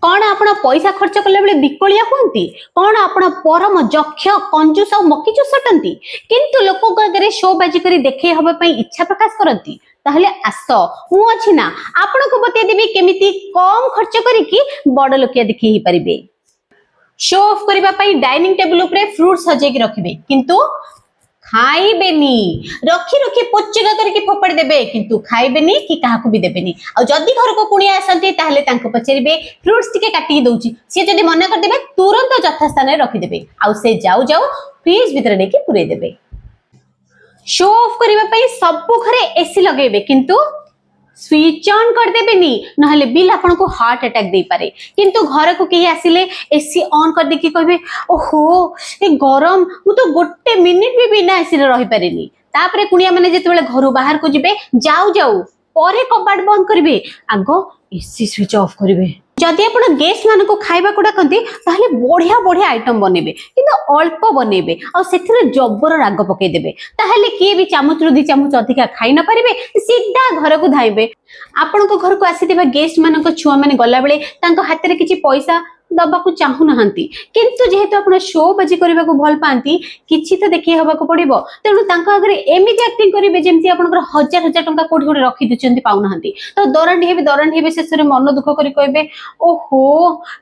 कौन आपण पैसा खर्च कला बेले बिकलिया हुंती कौन आपण परम जक्ष कंजूस और मक्कीचूस अटंती किंतु लोक आगे शो बाजी करी देखे हबा पई इच्छा प्रकाश करती ताहले आस मु अछि ना आपण को बते देबी केमिति कम खर्च करी की बड़ लोकिया देखि ही परिबे। शो ऑफ करबा पई डाइनिंग टेबल ऊपर फ्रूट सजे के रखिबे किंतु खाइबेनी रखी रखी पोचगा करके फोपाड़ी देबे किंतु खाइबेनी कि काहाकू भी देबेनी आ जदी घर को कुणी आसंती ताहले तांको पचरिबे फ्रूट्स टिके काटी दउची से जदी मना कर देबे तुरंत यथा स्थान रे रखि देबे आ से जाऊ जाऊ फ्रिज भीतर नेकी पुरे देबे। शो ऑफ करबा पई सब घरे एसी लगेबे किंतु स्विच ऑन कर देबेनी नहले बिल आपन को हार्ट अटैक दे पारे किंतु घर को केही आसिले एसी ऑन कर दे की कहबे ओहो ए गरम मु तो गोटे मिनिट भी बिना एसी रे रहि पारेनी तापरे कुनिया माने जेतेबेले घरु बाहर को जिबे जाऊ जाऊ परे कबाट बंद करिवे आगो एसी स्विच ऑफ करिवे। जदि आपण गेस्ट मान को खाइबा को डाकंती ताहले बढ़िया बढ़िया आइटम बनेबे किंतु अल्प बनेबे और सेथिरे जब्बर राग पके देबे ताहले किए भी चामच रु 2 चामच अधिका खाइ न परिबे सीधा घर को धाइबे। आपण को घर को आसीथिबा गेस्ट मान को छुआ माने गला बेले तांको हाथ रे किछि पैसा दबा को चाहू नहंती किंतु जेहेतु आपण शो बाजी करबा को भल पांती किछि तो देखि हबा को पड़िबो तेनु तांको आगरे एमिति एक्टिंग करिवे जेमति आपण हजार हजार टंका कोठी कोठी रखि दिचंती पाउ नहंती तो दरंडी हेबे शेषरे मन दुख करी कहबे ओहो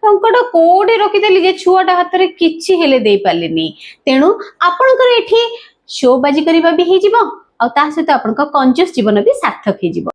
टंकाटा कोडी रखि देली जे छुआटा हाथ रे किछि हेले देई पालेनी तेनु आपणकर एठी शो बाजी करबा भी हे जिवो आ ता सहित आपणका कंजूस जीवन भी सार्थक हे जिवो।